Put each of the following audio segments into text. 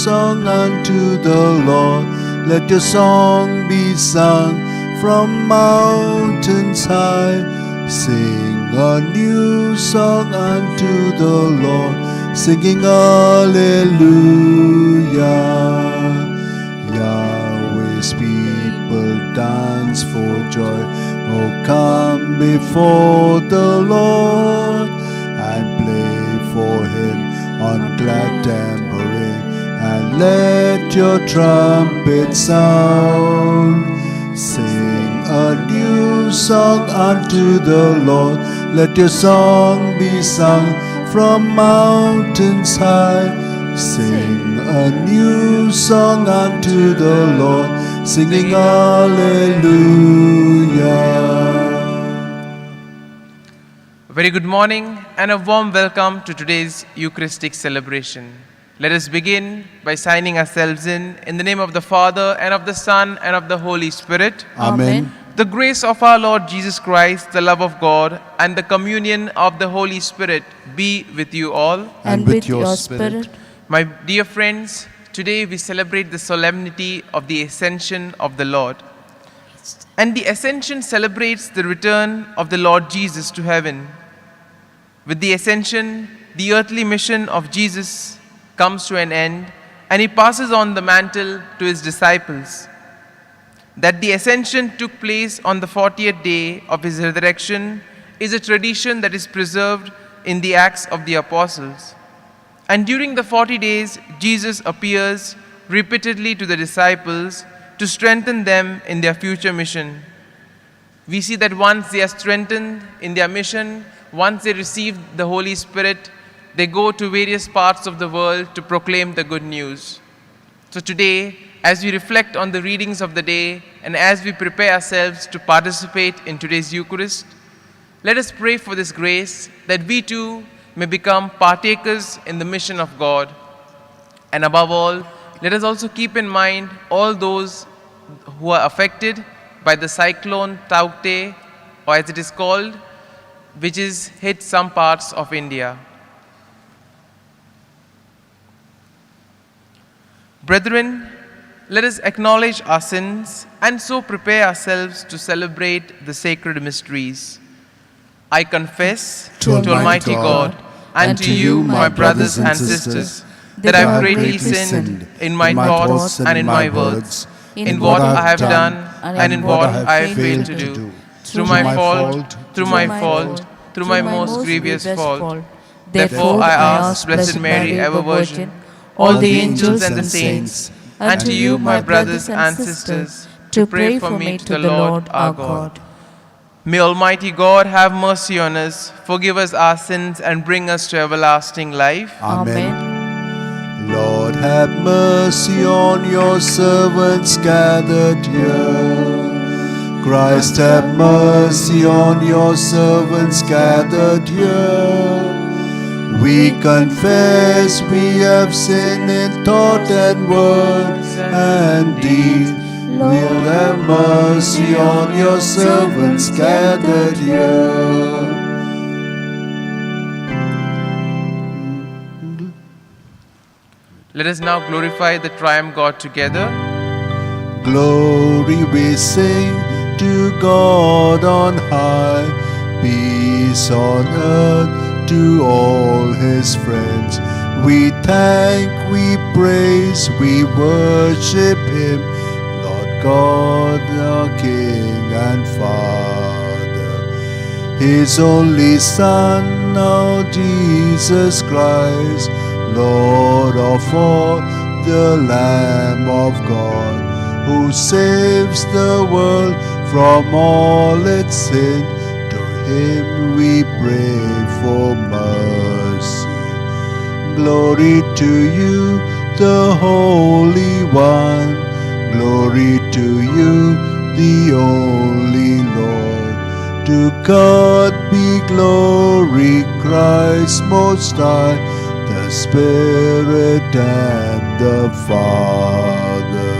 song unto the Lord. Let your song be sung from mountains high. Sing a new song unto the Lord, singing Alleluia. Yahweh's people dance for joy. Oh, come before the Lord and play for him on glad tambourine, and let your trumpet sound. Sing a new song unto the Lord. Let your song be sung from mountains high. Sing a new song unto the Lord, singing Alleluia. Very good morning and a warm welcome to today's Eucharistic celebration. Let us begin by signing ourselves in the name of the Father, and of the Son, and of the Holy Spirit. Amen. The grace of our Lord Jesus Christ, the love of God, and the communion of the Holy Spirit be with you all. And with your spirit. My dear friends, today we celebrate the solemnity of the Ascension of the Lord. And the Ascension celebrates the return of the Lord Jesus to heaven. With the Ascension, the earthly mission of Jesus comes to an end, and he passes on the mantle to his disciples. That the Ascension took place on the 40th day of his resurrection is a tradition that is preserved in the Acts of the Apostles. And during the 40 days, Jesus appears repeatedly to the disciples to strengthen them in their future mission. We see that once they are strengthened in their mission, once they receive the Holy Spirit, they go to various parts of the world to proclaim the good news. So today, as we reflect on the readings of the day and as we prepare ourselves to participate in today's Eucharist, let us pray for this grace that we too may become partakers in the mission of God. And above all, let us also keep in mind all those who are affected by the cyclone Taukte, or as it is called, which has hit some parts of India. Brethren, let us acknowledge our sins and so prepare ourselves to celebrate the sacred mysteries. I confess to Almighty God and to you, my brothers and sisters, that I have greatly sinned in my thoughts and in my words, in what I have done and in what I have failed to do, through my fault, through my most grievous fault. Therefore I ask Blessed Mary, ever Virgin, all the angels and the saints, and to you, my brothers and sisters, to pray for me to the Lord our God. May Almighty God have mercy on us, forgive us our sins, and bring us to everlasting life. Amen. Lord, have mercy on your servants gathered here. Christ, have mercy on your servants gathered here. We confess we have sinned in thought and word and deed. Lord, have mercy on your servants gathered here. Let us now glorify the triumph God together. Glory we sing to God on high, peace on earth to all his friends. We thank, we praise, we worship him, Lord God, our King and Father. His only Son, our Jesus Christ, Lord of all, the Lamb of God, who saves the world from all its sin. To him we pray for mercy. Glory to you, the Holy One. Glory to you, the only Lord. To God be glory, Christ most high, the Spirit and the Father.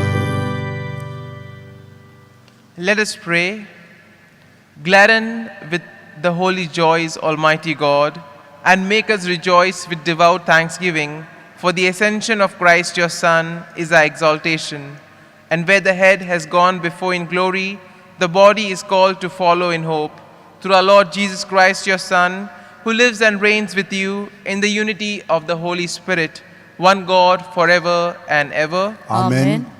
Let us pray. Gladden with the holy joys, Almighty God, and make us rejoice with devout thanksgiving For the ascension of Christ your Son is our exaltation, and where the head has gone before in glory, the body is called to follow in hope. Through our Lord Jesus Christ your Son, who lives and reigns with you in the unity of the Holy Spirit, one God, forever and ever. Amen.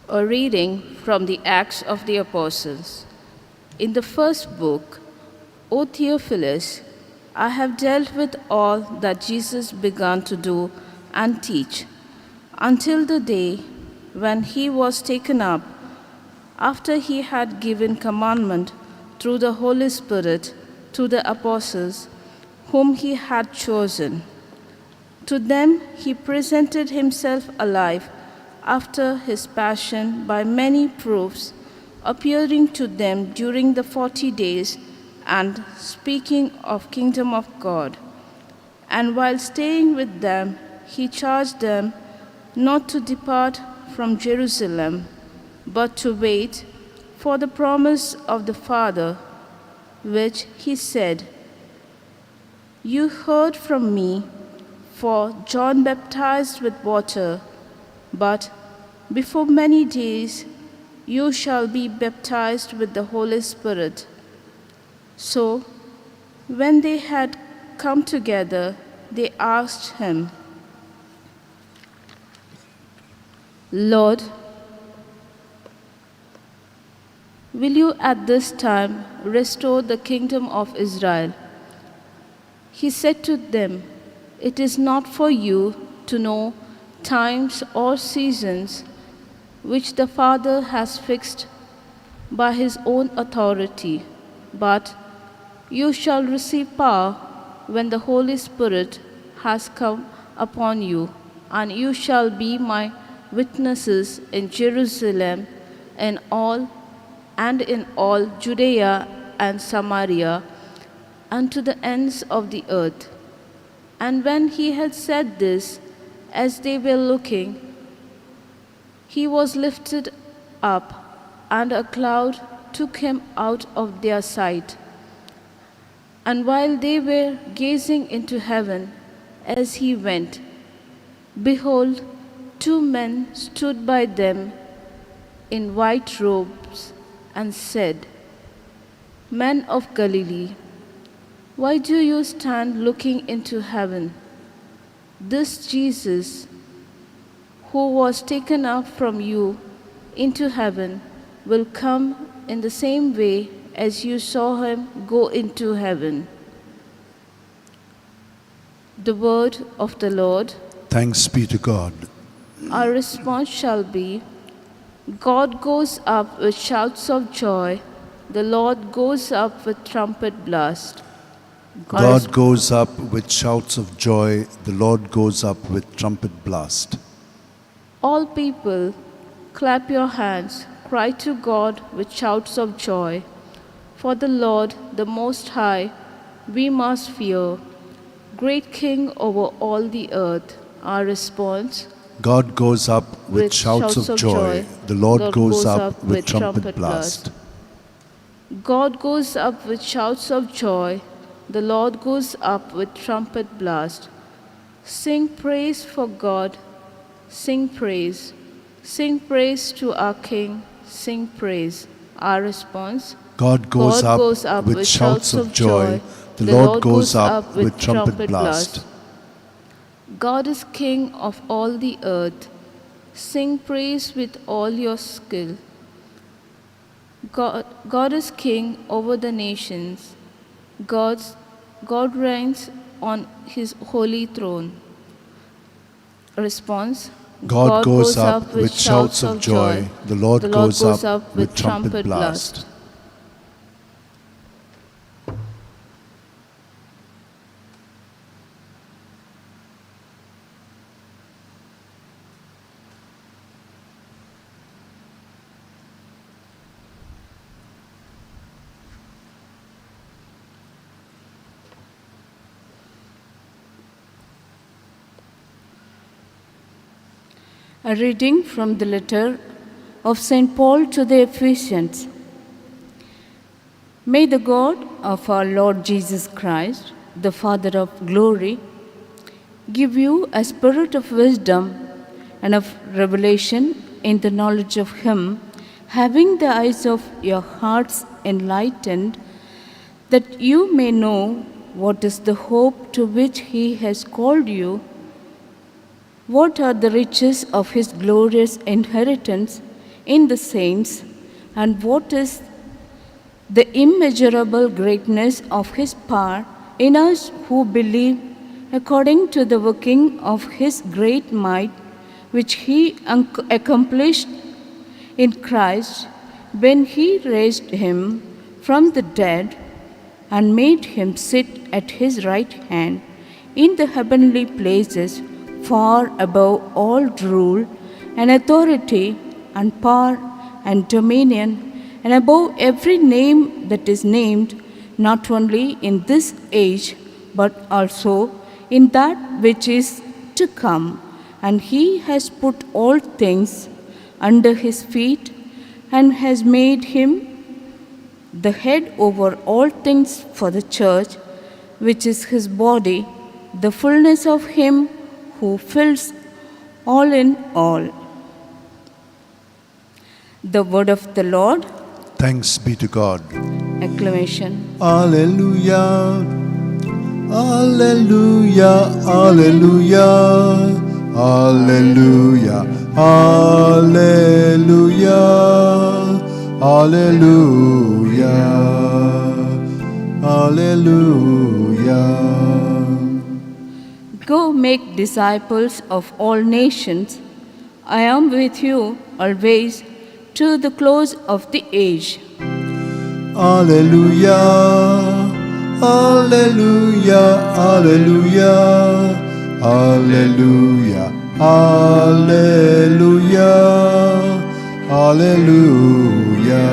A reading from the Acts of the Apostles. In the first book, O Theophilus, I have dealt with all that Jesus began to do and teach, until the day when he was taken up, after he had given commandment through the Holy Spirit to the apostles whom he had chosen. To them he presented himself alive after his passion by many proofs, appearing to them during the 40 days and speaking of kingdom of God. And while staying with them, he charged them not to depart from Jerusalem, but to wait for the promise of the Father, which he said, "You heard from me, for John baptized with water, but before many days you shall be baptized with the Holy Spirit." So, when they had come together, they asked him, "Lord, will you at this time restore the kingdom of Israel?" He said to them, "It is not for you to know times or seasons which the Father has fixed by his own authority, but you shall receive power when the Holy Spirit has come upon you, and you shall be my witnesses in Jerusalem and in all Judea and Samaria, and to the ends of the earth." And when he had said this, as they were looking, he was lifted up, and a cloud took him out of their sight. And while they were gazing into heaven as he went, behold, two men stood by them in white robes and said, "Men of Galilee, why do you stand looking into heaven? This Jesus, who was taken up from you into heaven, will come in the same way as you saw him go into heaven." The word of the Lord. Thanks be to God. Our response shall be, God goes up with shouts of joy, the Lord goes up with trumpet blast. God goes up with shouts of joy, the Lord goes up with trumpet blast. All people, clap your hands, cry to God with shouts of joy. For the Lord, the Most High, we must fear. Great King over all the earth. Our response, God goes up with shouts of joy, the Lord goes up with trumpet blast. God goes up with shouts of joy, the Lord goes up with trumpet blast. Sing praise for God, sing praise. Sing praise to our King, sing praise. Our response, God goes up with shouts of joy, the Lord goes up with trumpet blast. God is King of all the earth. Sing praise with all your skill. God is King over the nations. God reigns on his holy throne. Response, God goes up with shouts of joy, the Lord goes up with trumpet blast. A reading from the letter of St. Paul to the Ephesians. May the God of our Lord Jesus Christ, the Father of glory, give you a spirit of wisdom and of revelation in the knowledge of Him, having the eyes of your hearts enlightened, that you may know what is the hope to which He has called you, what are the riches of His glorious inheritance in the saints, and what is the immeasurable greatness of His power in us who believe, according to the working of His great might, which He accomplished in Christ when He raised Him from the dead and made Him sit at His right hand in the heavenly places, far above all rule and authority and power and dominion, and above every name that is named, not only in this age, but also in that which is to come. And He has put all things under His feet, and has made Him the head over all things for the church, which is His body, the fullness of Him who fills all in all. The word of the Lord. Thanks be to God. Acclamation. Alleluia. Alleluia. Alleluia. Alleluia. Alleluia. Alleluia. Alleluia. Go make disciples of all nations. I am with you always to the close of the age. Alleluia. Alleluia. Alleluia. Alleluia. Alleluia. Alleluia.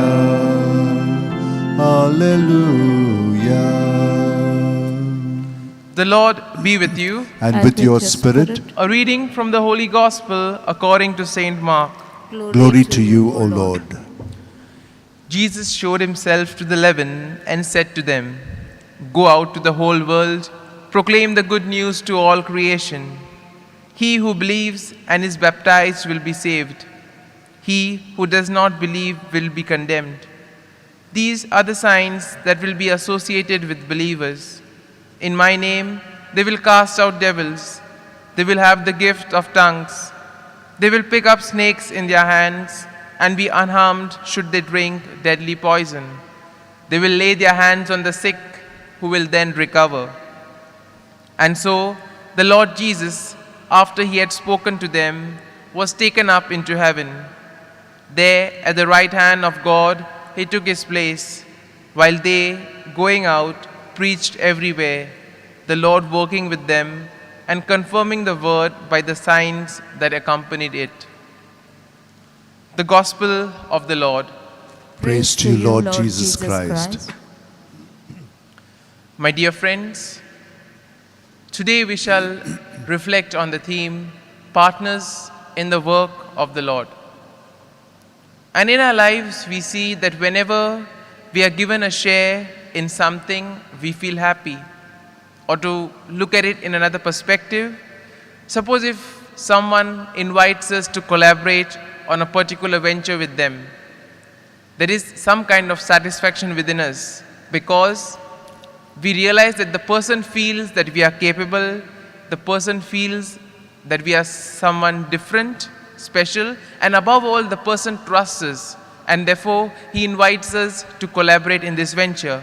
Alleluia. The Lord be with you. And with your spirit. A reading from the Holy Gospel according to St. Mark. Glory to you, O Lord. Jesus showed Himself to the 11 and said to them, "Go out to the whole world, proclaim the good news to all creation. He who believes and is baptized will be saved. He who does not believe will be condemned. These are the signs that will be associated with believers. In my name, they will cast out devils. They will have the gift of tongues. They will pick up snakes in their hands and be unharmed should they drink deadly poison. They will lay their hands on the sick, who will then recover." And so the Lord Jesus, after He had spoken to them, was taken up into heaven. There, at the right hand of God, He took His place, while they, going out, preached everywhere, the Lord working with them and confirming the word by the signs that accompanied it. The Gospel of the Lord. Praise to you, Lord Jesus Christ. My dear friends, today we shall reflect on the theme, Partners in the Work of the Lord. And in our lives, we see that whenever we are given a share in something, we feel happy. Or to look at it in another perspective, suppose if someone invites us to collaborate on a particular venture with them, there is some kind of satisfaction within us because we realize that the person feels that we are capable, the person feels that we are someone different, special, and above all, the person trusts us, and therefore he invites us to collaborate in this venture.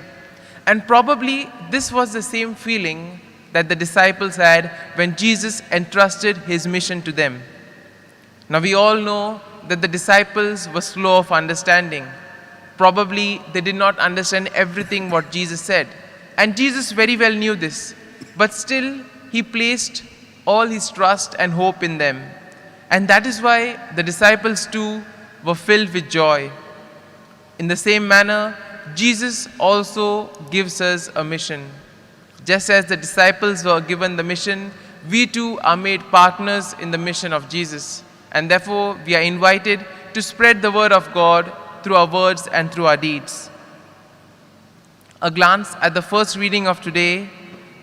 And probably this was the same feeling that the disciples had when Jesus entrusted His mission to them. Now we all know that the disciples were slow of understanding. Probably they did not understand everything what Jesus said. And Jesus very well knew this. But still, He placed all His trust and hope in them. And that is why the disciples too were filled with joy. In the same manner, Jesus also gives us a mission. Just as the disciples were given the mission, we too are made partners in the mission of Jesus. And therefore, we are invited to spread the word of God through our words and through our deeds. A glance at the first reading of today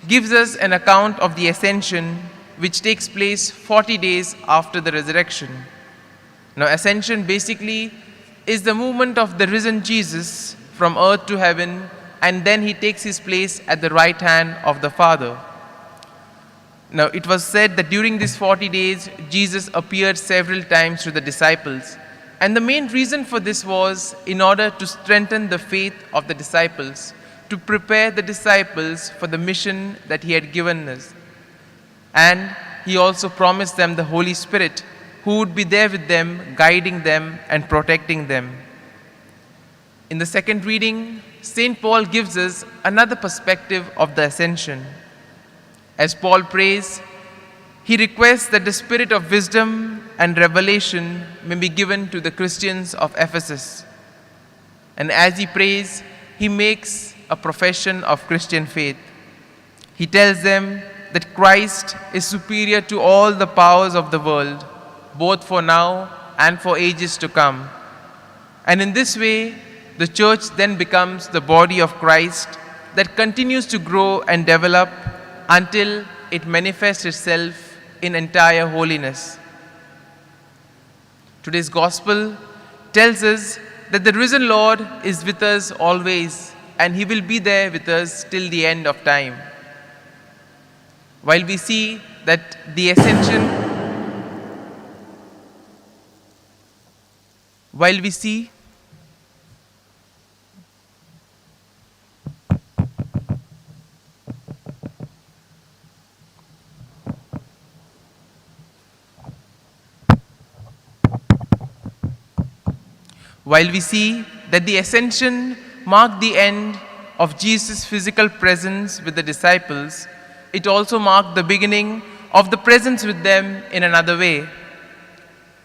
gives us an account of the ascension, which takes place 40 days after the resurrection. Now, ascension basically is the movement of the risen Jesus from earth to heaven, and then he takes his place at the right hand of the Father. Now, it was said that during these 40 days, Jesus appeared several times to the disciples. And the main reason for this was in order to strengthen the faith of the disciples, to prepare the disciples for the mission that he had given us. And he also promised them the Holy Spirit, who would be there with them, guiding them and protecting them. In the second reading, St. Paul gives us another perspective of the ascension. As Paul prays, he requests that the spirit of wisdom and revelation may be given to the Christians of Ephesus. And as he prays, he makes a profession of Christian faith. He tells them that Christ is superior to all the powers of the world, both for now and for ages to come. And in this way, the church then becomes the body of Christ that continues to grow and develop until it manifests itself in entire holiness. Today's gospel tells us that the risen Lord is with us always, and he will be there with us till the end of time. While we see that the ascension, while we see that the ascension marked the end of Jesus' physical presence with the disciples, it also marked the beginning of the presence with them in another way.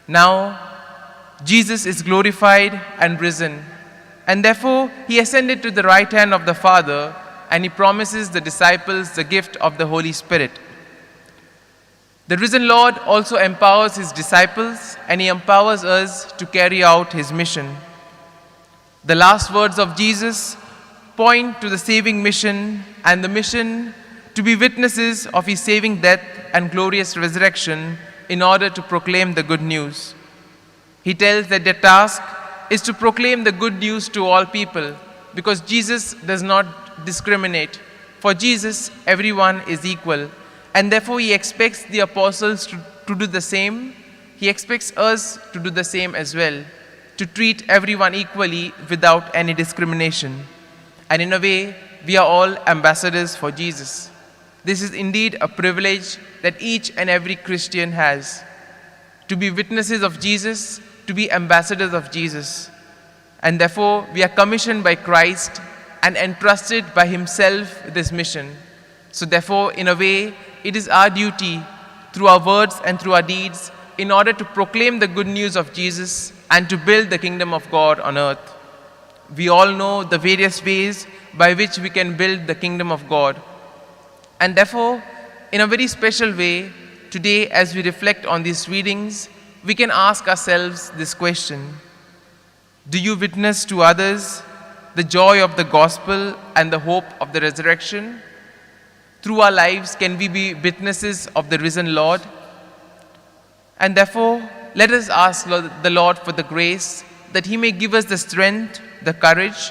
Now, Jesus is glorified and risen, and therefore he ascended to the right hand of the Father, and he promises the disciples the gift of the Holy Spirit. The risen Lord also empowers his disciples, and he empowers us to carry out his mission. The last words of Jesus point to the saving mission, and the mission to be witnesses of his saving death and glorious resurrection in order to proclaim the good news. He tells that their task is to proclaim the good news to all people, because Jesus does not discriminate. For Jesus, everyone is equal. And therefore, he expects the apostles to do the same. He expects us to do the same as well, to treat everyone equally without any discrimination. And in a way, we are all ambassadors for Jesus. This is indeed a privilege that each and every Christian has, to be witnesses of Jesus, to be ambassadors of Jesus. And therefore, we are commissioned by Christ and entrusted by himself with this mission. So therefore, in a way, it is our duty, through our words and through our deeds, in order to proclaim the good news of Jesus and to build the kingdom of God on earth. We all know the various ways by which we can build the kingdom of God. And therefore, in a very special way, today as we reflect on these readings, we can ask ourselves this question: do you witness to others the joy of the gospel and the hope of the resurrection? Through our lives, can we be witnesses of the risen Lord? And therefore, let us ask the Lord for the grace that he may give us the strength, the courage,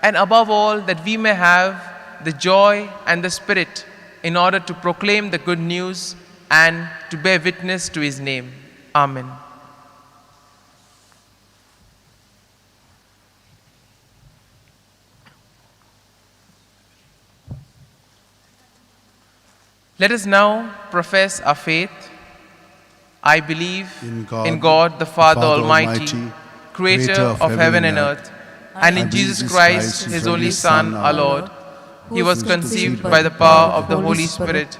and above all, that we may have the joy and the spirit in order to proclaim the good news and to bear witness to his name. Amen. Let us now profess our faith. I believe in God the Father Almighty, creator of heaven and earth, and in Jesus Christ, his only Son, our Lord. He was conceived by the power of the Holy Spirit,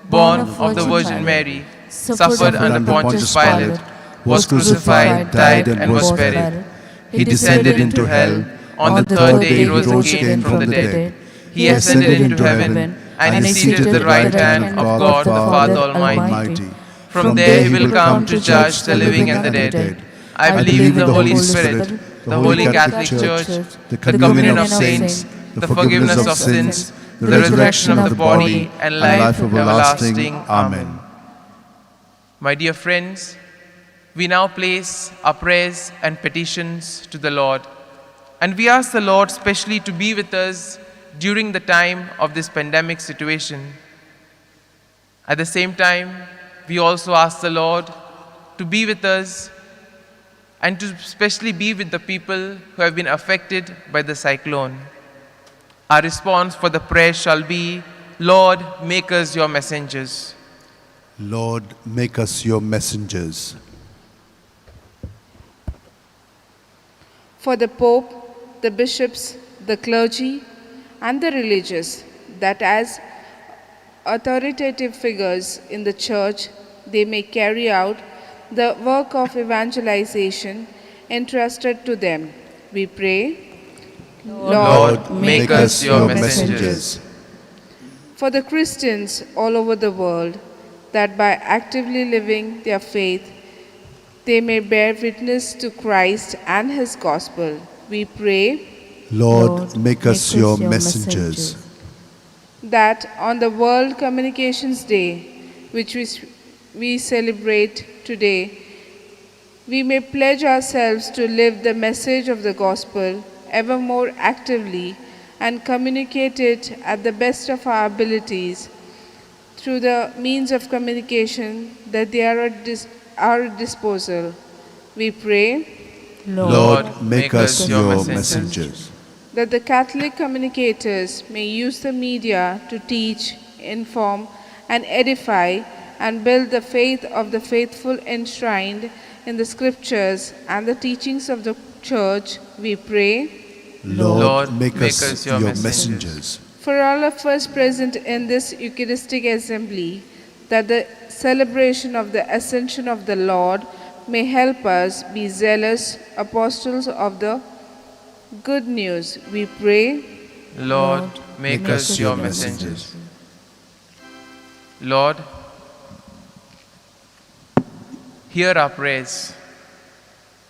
born of the Virgin Mary, suffered under Pontius Pilate, was crucified, died, and was buried. He descended into hell. On the third day he rose again from the dead. He ascended into heaven, and is seated at the right hand of God the Father Almighty. From there he will come to judge the living and the dead. I believe in the Holy Spirit, the Holy Catholic Church, the communion of saints, the forgiveness of sins, the resurrection of the body, and life everlasting. Amen. My dear friends, we now place our prayers and petitions to the Lord, and we ask the Lord specially to be with us during the time of this pandemic situation. At the same time, we also ask the Lord to be with us and to especially be with the people who have been affected by the cyclone. Our response for the prayer shall be, Lord, make us your messengers. Lord, make us your messengers. For the Pope, the bishops, the clergy, and the religious, that as authoritative figures in the Church, they may carry out the work of evangelization entrusted to them. We pray, Lord, make us your messengers. For the Christians all over the world, that by actively living their faith, they may bear witness to Christ and his gospel. We pray, Lord, make us your messengers. that on the World Communications Day, which we celebrate today, we may pledge ourselves to live the message of the gospel ever more actively and communicate it at the best of our abilities through the means of communication that they are at our disposal. We pray, Lord, make us your messengers. that the Catholic communicators may use the media to teach, inform, and edify and build the faith of the faithful enshrined in the scriptures and the teachings of the Church. We pray, Lord, make us your messengers. for all of us present in this Eucharistic assembly, that the celebration of the Ascension of the Lord may help us be zealous apostles of the good news. We pray, Lord, make us your messengers. Lord, hear our prayers.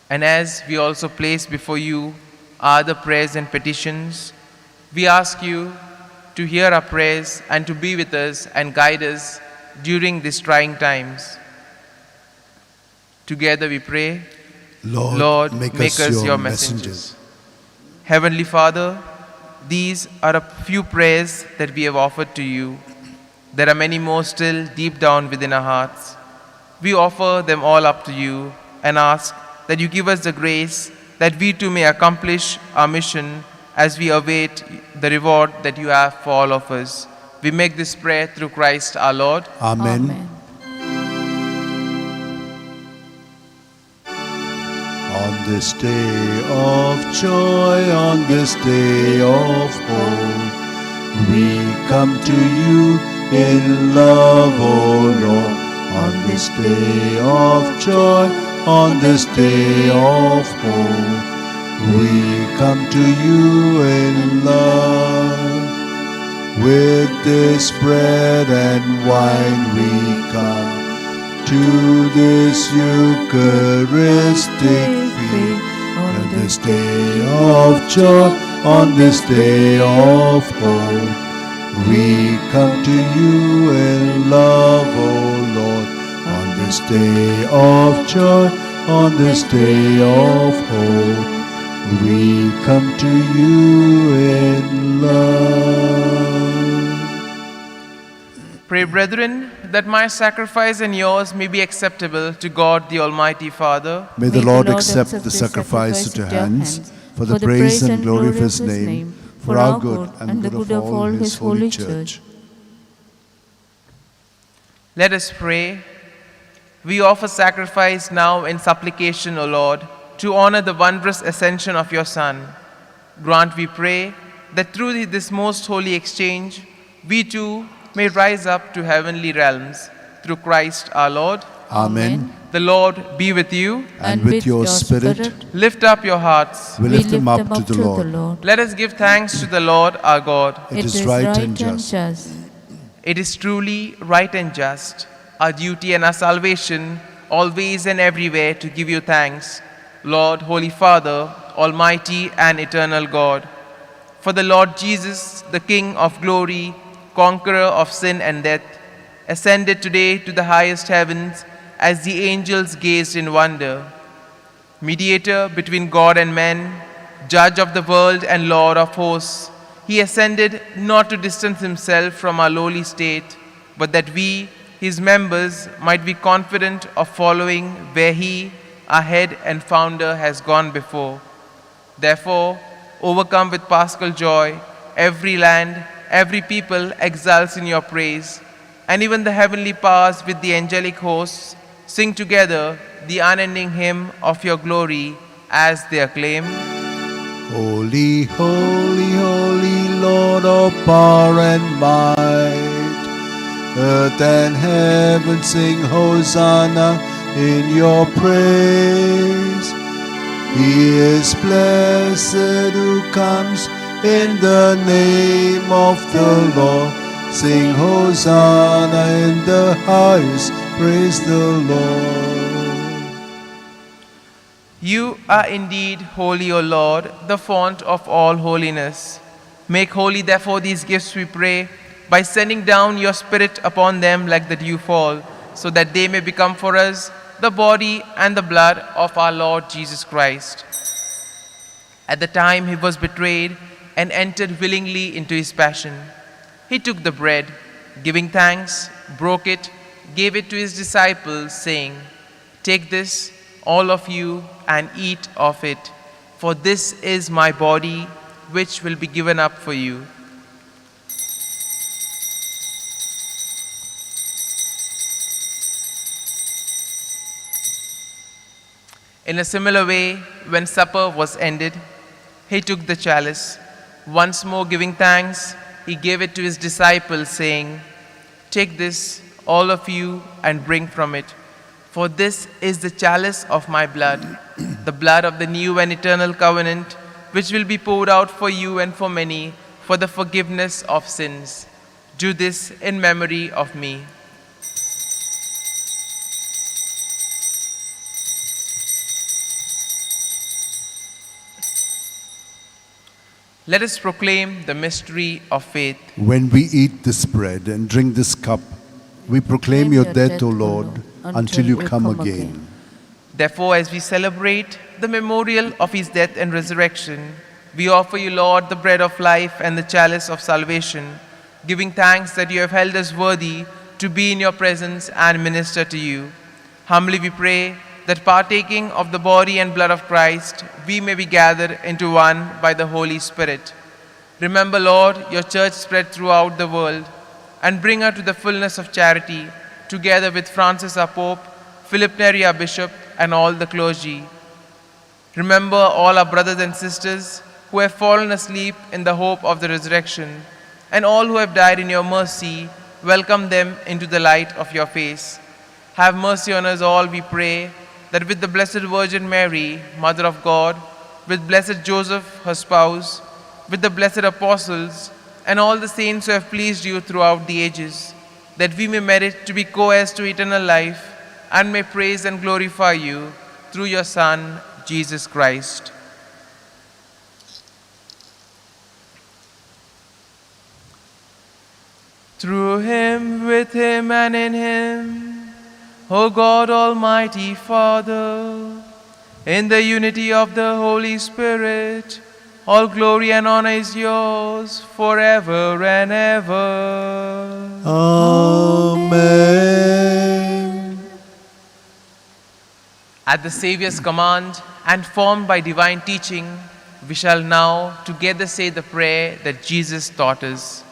And as we also place before you other prayers and petitions, we ask you to hear our prayers and to be with us and guide us during these trying times. Together we pray, Lord, make us your messengers. Heavenly Father, these are a few prayers that we have offered to you. There are many more still deep down within our hearts. We offer them all up to you and ask that you give us the grace that we too may accomplish our mission as we await the reward that you have for all of us. We make this prayer through Christ our Lord. Amen. On this day of joy, on this day of hope, we come to you in love, O Lord. On this day of joy, on this day of hope, we come to you in love. With this bread and wine we come to this Eucharistic feast. On this day of joy, on this day of hope, we come to you in love, O Lord. On this day of joy, on this day of hope, we come to you in love. Pray, brethren, that my sacrifice and yours may be acceptable to God the Almighty Father. May the Lord accept the sacrifice at your hands for the praise and glory of his name, for our good and the good of all his holy church. Let us pray. We offer sacrifice now in supplication, O Lord, to honor the wondrous ascension of your Son. Grant, we pray, that through this most holy exchange, we too may rise up to heavenly realms. Through Christ our Lord. Amen. The Lord be with you. And with your spirit. Lift up your hearts. We lift them up to the Lord. Let us give thanks to the Lord our God. It is right and just. It is truly right and just, our duty and our salvation, always and everywhere to give you thanks, Lord, Holy Father, Almighty and eternal God. For the Lord Jesus, the King of glory, conqueror of sin and death, ascended today to the highest heavens as the angels gazed in wonder. Mediator between God and men, judge of the world and Lord of hosts, he ascended not to distance himself from our lowly state, but that we, his members, might be confident of following where he, our head and founder, has gone before. Therefore, overcome with paschal joy, every land, every people exults in your praise, and even the heavenly powers with the angelic hosts sing together the unending hymn of your glory as they acclaim, Holy, holy, holy, Lord of power and might. Earth and heaven sing Hosanna in your praise. He is blessed who comes in the name of the Lord. Sing Hosanna in the highest, praise the Lord. You are indeed holy, O Lord, the font of all holiness. Make holy, therefore, these gifts, we pray, by sending down your Spirit upon them like the dewfall, so that they may become for us the body and the blood of our Lord Jesus Christ. At the time he was betrayed and entered willingly into his passion, he took the bread, giving thanks, broke it, gave it to his disciples, saying, "Take this, all of you, and eat of it, for this is my body, which will be given up for you." In a similar way, when supper was ended, he took the chalice. Once more giving thanks, he gave it to his disciples, saying, "Take this, all of you, and drink from it. For this is the chalice of my blood, the blood of the new and eternal covenant, which will be poured out for you and for many for the forgiveness of sins. Do this in memory of me." Let us proclaim the mystery of faith. When we eat this bread and drink this cup, we proclaim your death, O Lord, until you come again. Therefore, as we celebrate the memorial of his death and resurrection, we offer you, Lord, the bread of life and the chalice of salvation, giving thanks that you have held us worthy to be in your presence and minister to you. Humbly we pray that partaking of the body and blood of Christ, we may be gathered into one by the Holy Spirit. Remember, Lord, your church spread throughout the world, and bring her to the fullness of charity, together with Francis our Pope, Philip Neri our Bishop, and all the clergy. Remember all our brothers and sisters who have fallen asleep in the hope of the resurrection, and all who have died in your mercy, welcome them into the light of your face. Have mercy on us all, we pray, that with the Blessed Virgin Mary, Mother of God, with blessed Joseph, her spouse, with the blessed apostles, and all the saints who have pleased you throughout the ages, that we may merit to be co-heirs to eternal life, and may praise and glorify you through your Son, Jesus Christ. Through him, with him, and in him, O God, Almighty Father, in the unity of the Holy Spirit, all glory and honor is yours forever and ever. Amen. At the Saviour's command and formed by divine teaching, we shall now together say the prayer that Jesus taught us.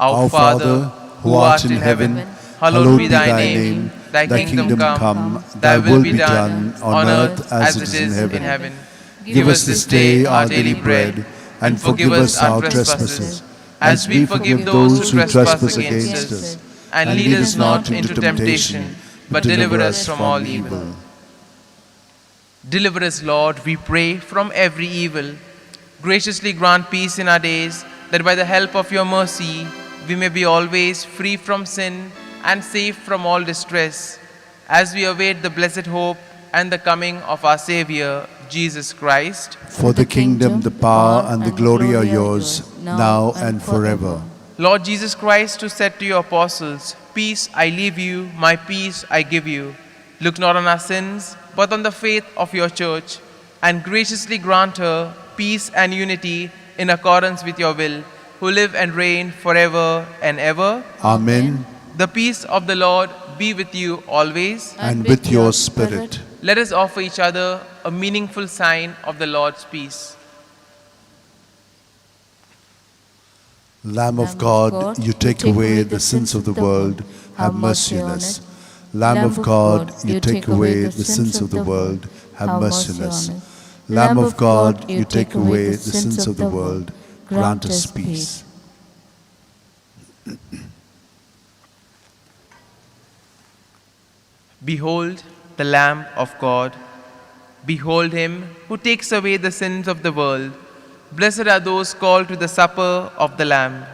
Our Father, who art in heaven, hallowed be thy name. Thy kingdom come, thy will be done on earth as it is in heaven. Give us this day our daily bread, and forgive us our trespasses, as we forgive those who trespass against us. And lead us not into temptation, but deliver us from all evil. Deliver us, Lord, we pray, from every evil. Graciously grant peace in our days, that by the help of your mercy we may be always free from sin and safe from all distress, as we await the blessed hope and the coming of our Savior, Jesus Christ. For the kingdom, the power, and the glory are yours, now and forever. Lord Jesus Christ, who said to your apostles, "Peace I leave you, my peace I give you," look not on our sins, but on the faith of your church, and graciously grant her peace and unity in accordance with your will, who live and reign forever and ever. Amen. The peace of the Lord be with you always. And with your spirit. Let us offer each other a meaningful sign of the Lord's peace. Lamb of God, you take away the sins of the world, have mercy on us. Lamb of God, you take away the sins of the world, have mercy on us. Lamb of God, you take away the sins of the world, grant us peace. Behold the Lamb of God. Behold him who takes away the sins of the world. Blessed are those called to the supper of the Lamb.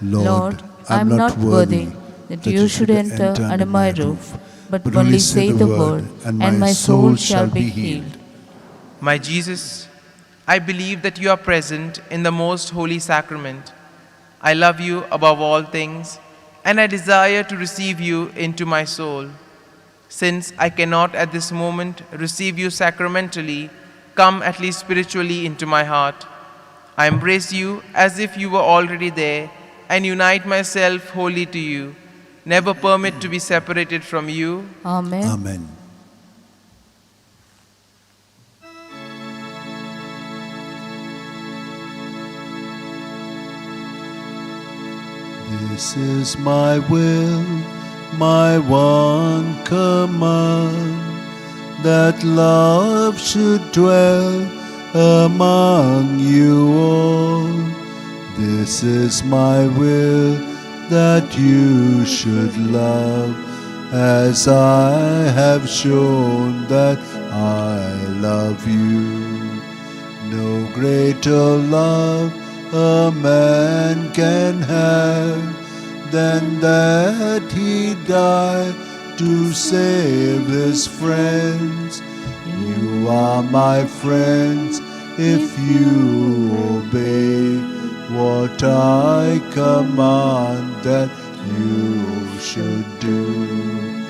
Lord, I am not worthy that you should enter under my roof, but only say the word, and my soul shall be healed. My Jesus, I believe that you are present in the most holy sacrament. I love you above all things, and I desire to receive you into my soul. Since I cannot at this moment receive you sacramentally, come at least spiritually into my heart. I embrace you as if you were already there, and unite myself wholly to you. Never permit to be separated from you. Amen. Amen. This is my will, my one command, that love should dwell among you all. This is my will, that you should love, as I have shown that I love you. No greater love a man can have than that he died to save his friends. You are my friends if you obey what I command that you should do.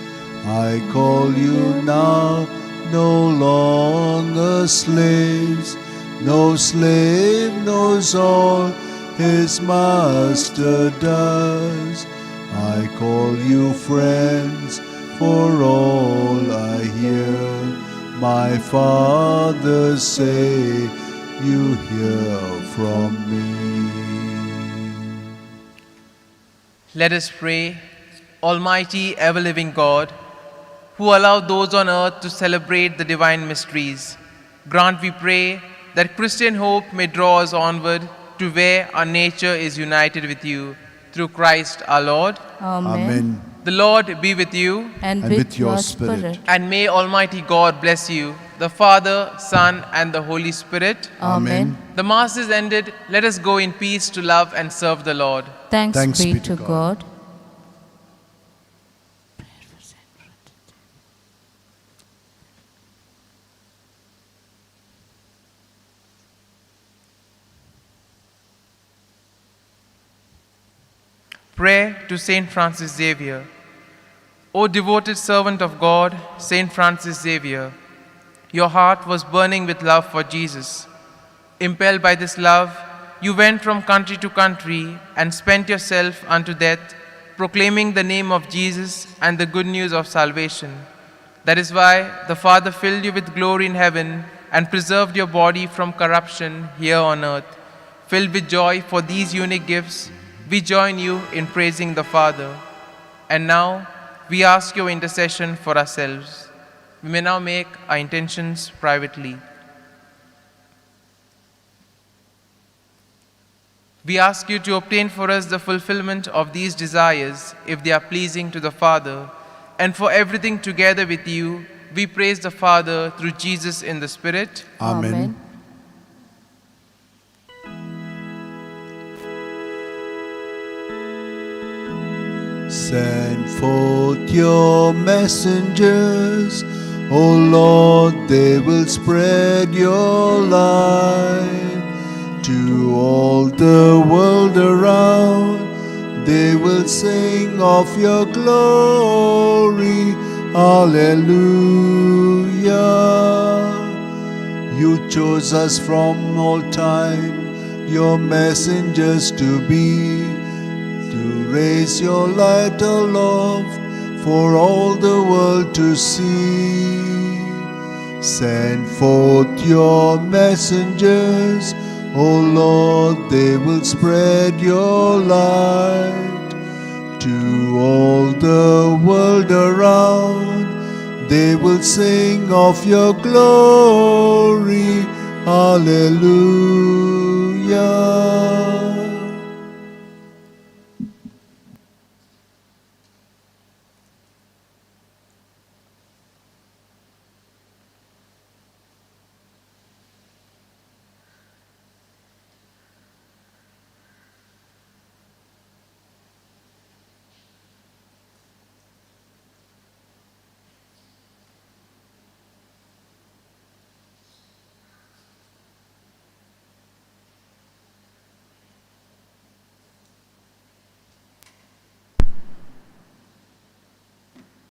I call you now no longer slaves. No slave knows all his master does. I call you friends, for all I hear my Father say, you hear from me. Let us pray. Almighty, ever-living God, who allowed those on earth to celebrate the divine mysteries, grant, we pray, that Christian hope may draw us onward to where our nature is united with you, through Christ our Lord. Amen. The Lord be with you. And with your spirit. And may Almighty God bless you, the Father, Son, and the Holy Spirit. Amen. The Mass is ended. Let us go in peace to love and serve the Lord. Thanks be to God. Prayer to Saint Francis Xavier. O devoted servant of God, Saint Francis Xavier, your heart was burning with love for Jesus. Impelled by this love, you went from country to country and spent yourself unto death, proclaiming the name of Jesus and the good news of salvation. That is why the Father filled you with glory in heaven and preserved your body from corruption here on earth. Filled with joy for these unique gifts, we join you in praising the Father. And now, we ask your intercession for ourselves. We may now make our intentions privately. We ask you to obtain for us the fulfillment of these desires, if they are pleasing to the Father, and for everything together with you, we praise the Father through Jesus in the Spirit. Amen. Send forth your messengers, O Lord, they will spread your light to all the world around. They will sing of your glory. Hallelujah. You chose us from all time, your messengers to be, to raise your light, O Lord, for all the world to see. Send forth your messengers, O Lord, they will spread your light to all the world around. They will sing of your glory. Hallelujah.